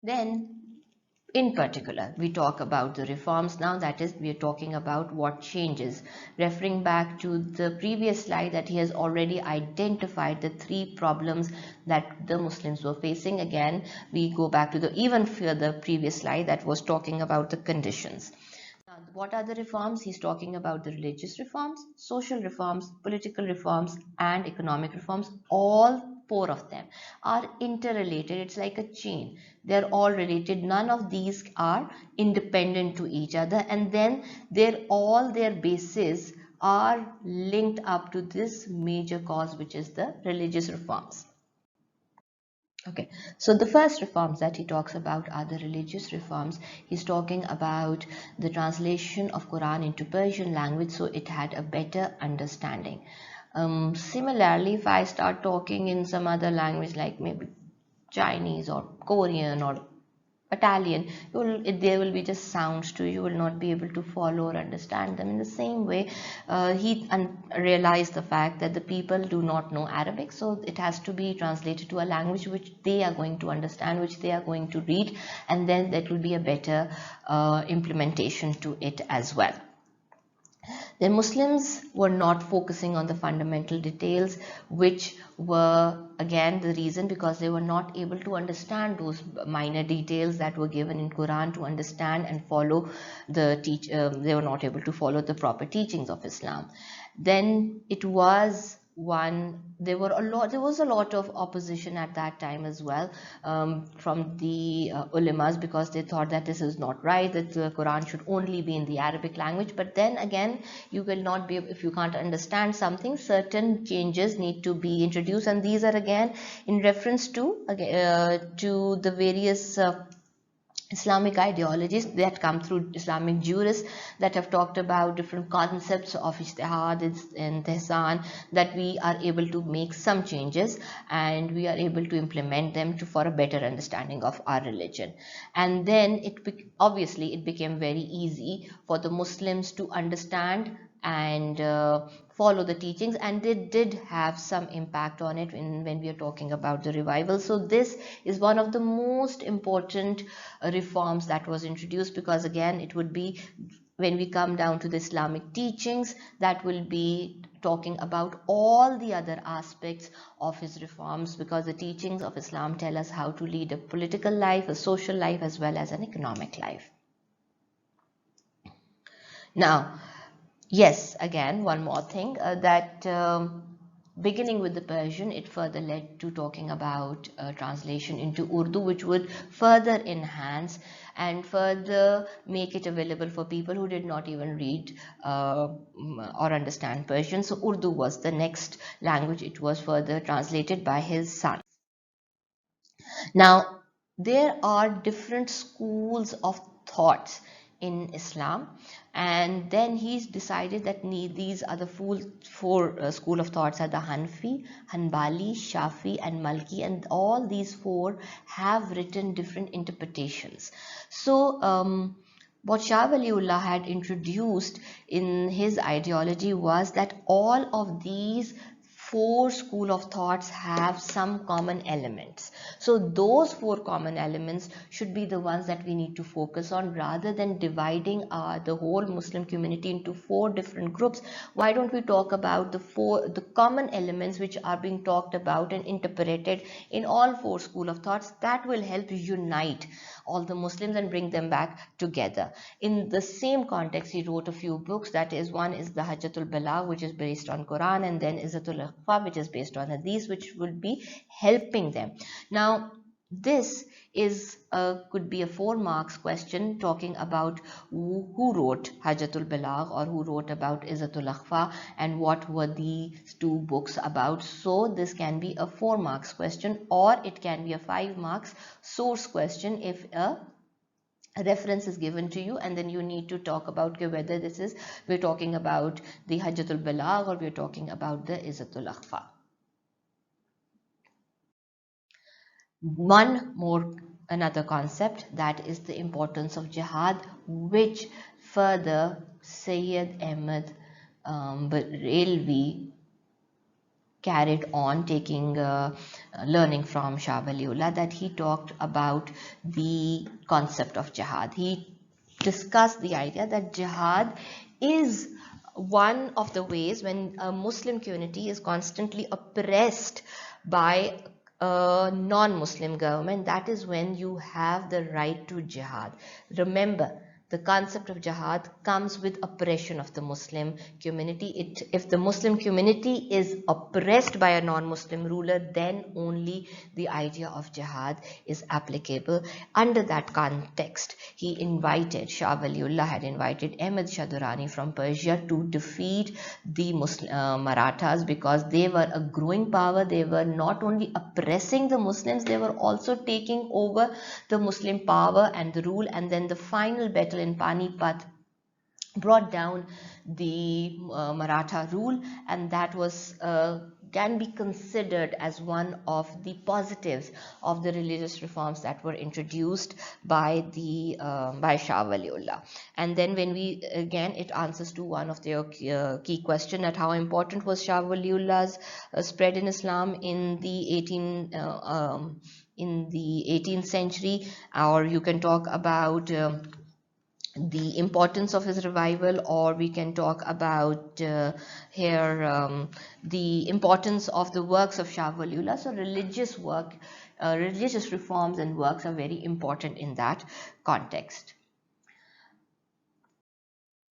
Then, in particular, we talk about the reforms now, that is, we are talking about what changes. Referring back to the previous slide, that he has already identified the three problems that the Muslims were facing. Again, we go back to the even further previous slide that was talking about the conditions. Now, what are the reforms? He's talking about the religious reforms, social reforms, political reforms, and economic reforms. All four of them are interrelated. It's like a chain. They're all related. None of these are independent to each other. And then all their bases are linked up to this major cause, which is the religious reforms. Okay, so the first reforms that he talks about are the religious reforms. He's talking about the translation of Quran into Persian language so it had a better understanding. Similarly, if I start talking in some other language like maybe Chinese or Korean or Italian, there will be just sounds to you. You will not be able to follow or understand them. In the same way, he realized the fact that the people do not know Arabic, so it has to be translated to a language which they are going to understand, which they are going to read, and then that will be a better implementation to it as well. The Muslims were not focusing on the fundamental details, which were again the reason because they were not able to understand those minor details that were given in Quran to understand and follow they were not able to follow the proper teachings of Islam. Then it was there was a lot of opposition at that time as well, from the ulemas, because they thought that this is not right, that the Quran should only be in the Arabic language. But then again, you will not be, if you can't understand something, certain changes need to be introduced, and these are again in reference to the various Islamic ideologies that come through Islamic jurists that have talked about different concepts of ijtihad and ihsan, that we are able to make some changes and we are able to implement them for a better understanding of our religion. And then obviously it became very easy for the Muslims to understand and follow the teachings, and they did have some impact on it when we are talking about the revival. So this is one of the most important reforms that was introduced, because again it would be, when we come down to the Islamic teachings, that will be talking about all the other aspects of his reforms, because the teachings of Islam tell us how to lead a political life, a social life, as well as an economic life. Now, yes, again, one more thing, that beginning with the Persian, it further led to talking about translation into Urdu, which would further enhance and further make it available for people who did not even read or understand Persian. So Urdu was the next language. It was further translated by his son. Now, there are different schools of thoughts in Islam, and then he's decided that these are the four school of thoughts are the Hanfi, Hanbali, Shafi, and Malki, and all these four have written different interpretations. So, what Shah Wali Ullah had introduced in his ideology was that all of these four school of thoughts have some common elements. So those four common elements should be the ones that we need to focus on, rather than dividing the whole Muslim community into four different groups. Why don't we talk about the common elements which are being talked about and interpreted in all four school of thoughts? That will help unite all the Muslims and bring them back together. In the same context, he wrote a few books. That is, one is the Hajjatul Balagh, which is based on Quran, and then Izzatul Ikhfa, which is based on Hadith, which will be helping them. Now, this is could be a 4 marks question, talking about who wrote Hajjatul Balagh or who wrote about Izzatul Ikhfa and what were these two books about. So this can be a 4 marks question, or it can be a 5 marks source question if a reference is given to you, and then you need to talk about whether we're talking about the Hajjatul Balagh or we're talking about the Izzatul Ikhfa. Another concept, that is the importance of jihad, which further Sayyid Ahmad Barelvi carried on learning from Shah Wali Ullah, that he talked about the concept of jihad. He discussed the idea that jihad is one of the ways when a Muslim community is constantly oppressed by a non-Muslim government, that is when you have the right to jihad. Remember, the concept of jihad comes with oppression of the Muslim community. If the Muslim community is oppressed by a non-Muslim ruler, then only the idea of jihad is applicable. Under that context, Shah Waliullah had invited Ahmad Shah Durrani from Persia to defeat the Marathas, because they were a growing power. They were not only oppressing the Muslims, they were also taking over the Muslim power and the rule. And then the final battle in Panipat brought down the Maratha rule, and that was can be considered as one of the positives of the religious reforms that were introduced by Shah Waliullah. And then when we again, it answers to one of their key question, at how important was Shah Waliullah's spread in Islam in the 18th century, or you can talk about the importance of his revival, or we can talk about the importance of the works of Shah Waliullah. So religious reforms and works are very important in that context.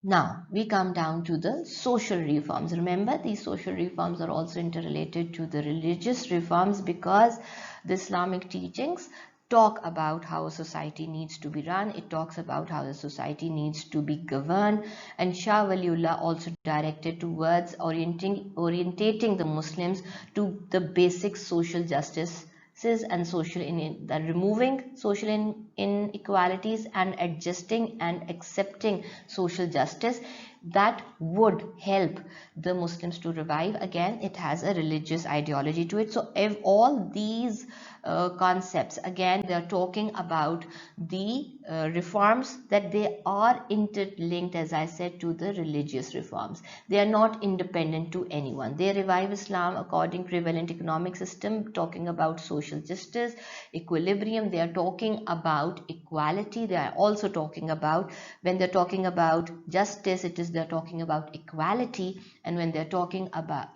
Now we come down to the social reforms. Remember, these social reforms are also interrelated to the religious reforms, because the Islamic teachings talk about how a society needs to be run. It talks about how the society needs to be governed, and Shah Waliullah also directed towards orientating the Muslims to the basic social justice and removing social inequalities and adjusting and accepting social justice that would help the Muslims to revive. Again, it has a religious ideology to it. So if all these concepts, again, they are talking about the reforms, that they are interlinked, as I said, to the religious reforms. They are not independent to anyone. They revive Islam according to prevalent economic system, talking about social justice, equilibrium. They are talking about equality. They are also talking about, when they're talking about justice, they're talking about equality. And when they're talking about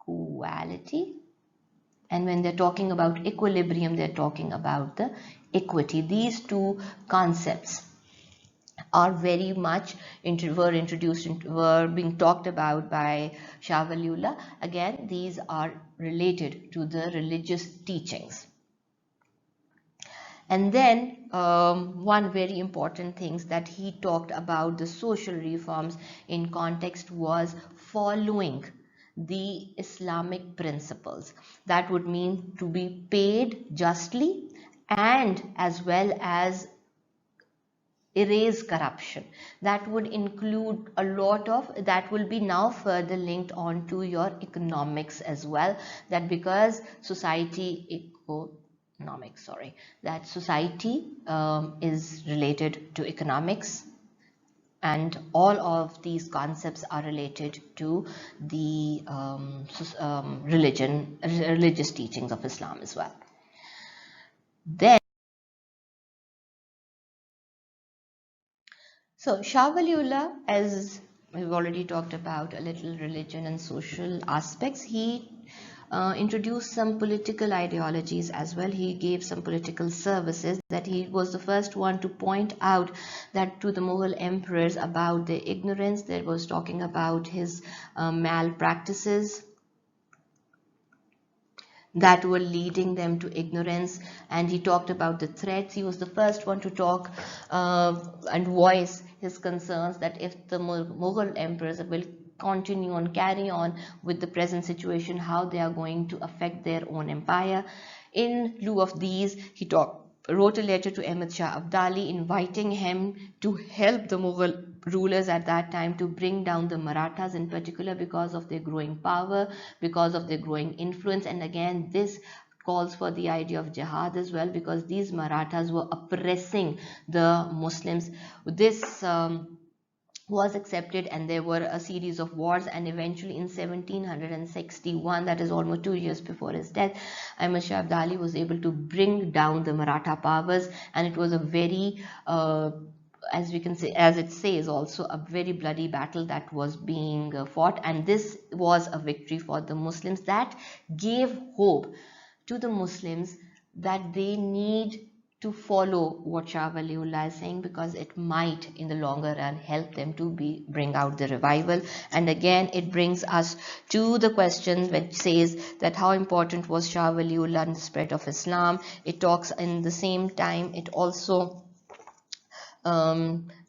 equality, and when they're talking about equilibrium, they're talking about the equity. These two concepts are very much were being talked about by Shah Waliullah. Again, these are related to the religious teachings. And then one very important thing that he talked about the social reforms in context was following the Islamic principles. That would mean to be paid justly, and as well as erase corruption. That would include a lot of, that will be now further linked on to your economics as well, that because society is related to economics, and all of these concepts are related to the religious teachings of Islam as well. Then, so Shah Waliullah, as we've already talked about a little religion and social aspects, he introduced some political ideologies as well. He gave some political services, that he was the first one to point out that to the Mughal emperors about their ignorance. There was talking about his malpractices that were leading them to ignorance, and he talked about the threats. He was the first one to talk and voice his concerns that if the Mughal emperors will continue on, carry on with the present situation, how they are going to affect their own empire. In lieu of these, he wrote a letter to Ahmad Shah Abdali inviting him to help the Mughal rulers at that time to bring down the Marathas in particular, because of their growing power, because of their growing influence. And again, this calls for the idea of jihad as well, because these Marathas were oppressing the Muslims. This was accepted, and there were a series of wars, and eventually in 1761, that is almost 2 years before his death, Ahmad Shah Abdali was able to bring down the Maratha powers, and it was a very as we can say, as it says, also a very bloody battle that was being fought, and this was a victory for the Muslims that gave hope to the Muslims that they need to follow what Shah Wali Ullah is saying, because it might in the longer run help them to bring out the revival. And again, it brings us to the question which says that how important was Shah Wali Ullah in the spread of Islam. It talks in the same time, it also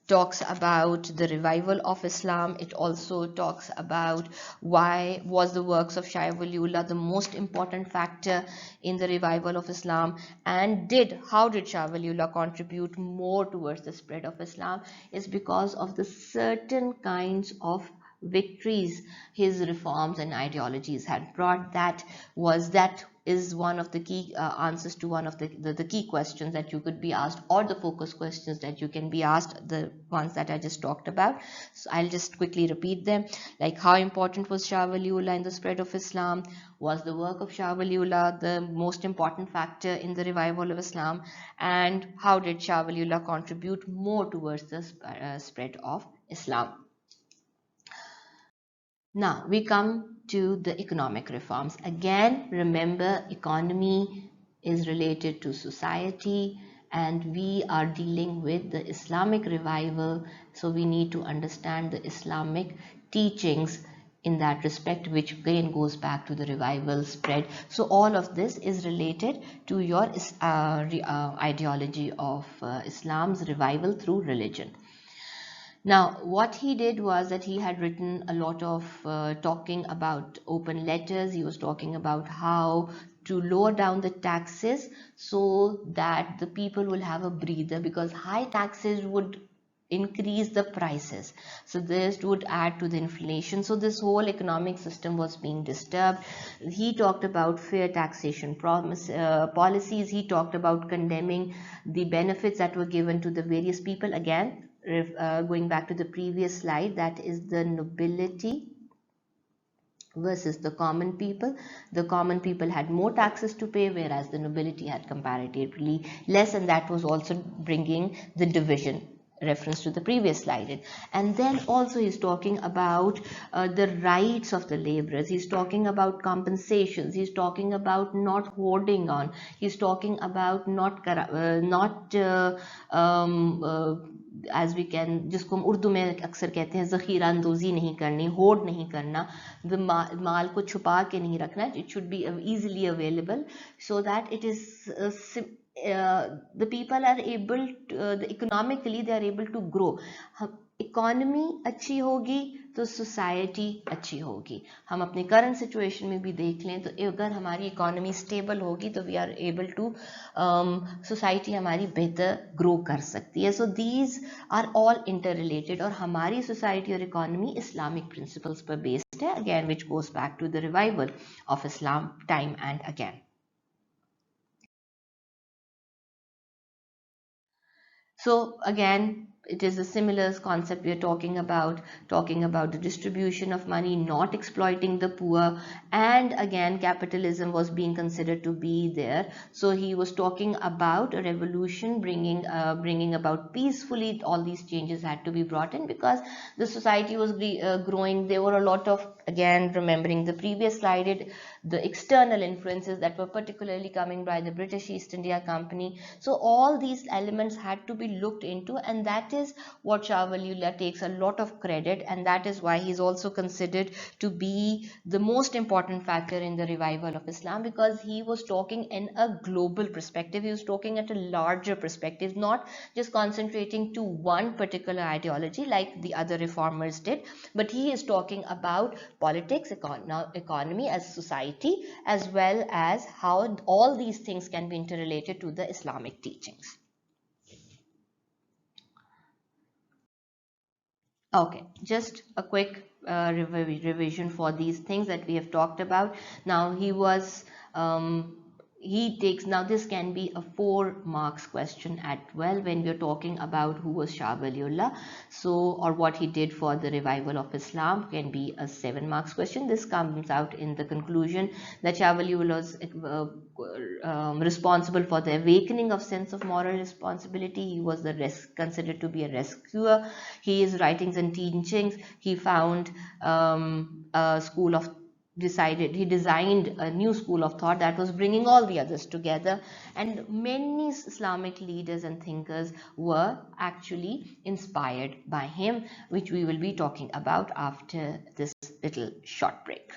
talks about the revival of Islam. It also talks about why was the works of Shah Wali Ullah the most important factor in the revival of Islam, and how did Shah Wali Ullah contribute more towards the spread of Islam, is because of the certain kinds of victories his reforms and ideologies had brought. That is one of the key answers to one of the key questions that you could be asked, or the focus questions that you can be asked, the ones that I just talked about. So I'll just quickly repeat them, like how important was Shah Wali Ullah in the spread of Islam, was the work of Shah Wali Ullah the most important factor in the revival of Islam, and how did Shah Wali Ullah contribute more towards the spread of Islam. Now we come to the economic reforms. Again, remember, economy is related to society, and we are dealing with the Islamic revival, so we need to understand the Islamic teachings in that respect, which again goes back to the revival spread. So all of this is related to your ideology of Islam's revival through religion. Now, what he did was that he had written a lot of talking about open letters. He was talking about how to lower down the taxes so that the people will have a breather, because high taxes would increase the prices, so this would add to the inflation. So this whole economic system was being disturbed. He talked about fair taxation policies. He talked about condemning the benefits that were given to the various people. Again, going back to the previous slide, that is the nobility versus the common people. The common people had more taxes to pay, whereas the nobility had comparatively less, and that was also bringing the division, reference to the previous slide. And then also he's talking about the rights of the laborers. He's talking about compensations. He's talking about not hoarding on. He's talking about not as we can, जिसको हम उर्दू में अक्सर कहते हैं ज़ख़ीरा अंदोज़ी नहीं करनी, horde नहीं करना, माल को छुपा के नहीं रखना. It should be easily available so that it is the people are able to, economically they are able to grow. Economy अच्छी होगी तो सोसाइटी अच्छी होगी. हम अपने करंट सिचुएशन में भी देख लें तो अगर हमारी इकोनॉमी स्टेबल होगी तो we are able to, society हमारी बेहतर ग्रो कर सकती है. So these are all inter related, और हमारी सोसाइटी और इकोनॉमी इस्लामिक प्रिंसिपल्स पर बेस्ड है, again which goes back to the revival of Islam time and again. So again, it is a similar concept we are talking about the distribution of money, not exploiting the poor, and again capitalism was being considered to be there. So he was talking about a revolution, bringing about peacefully. All these changes had to be brought in because the society was growing. There were a lot of, again remembering the previous slide, the external influences that were particularly coming by the British East India Company. So all these elements had to be looked into, and that is what Shah Wali Ullah takes a lot of credit, and that is why he is also considered to be the most important factor in the revival of Islam, because he was talking in a global perspective. He was talking at a larger perspective, not just concentrating to one particular ideology like the other reformers did, but he is talking about politics, economy as society, as well as how all these things can be interrelated to the Islamic teachings. Okay, just a quick revision for these things that we have talked about. Now he was he takes, now this can be a 4 marks question at well when we're talking about who was Shah Wali Ullah. So, or what he did for the revival of Islam can be a 7 marks question. This comes out in the conclusion that Shah Wali Ullah was responsible for the awakening of sense of moral responsibility. He was considered to be a rescuer. His writings and teachings, he found a school of he designed a new school of thought that was bringing all the others together, and many Islamic leaders and thinkers were actually inspired by him, which we will be talking about after this little short break.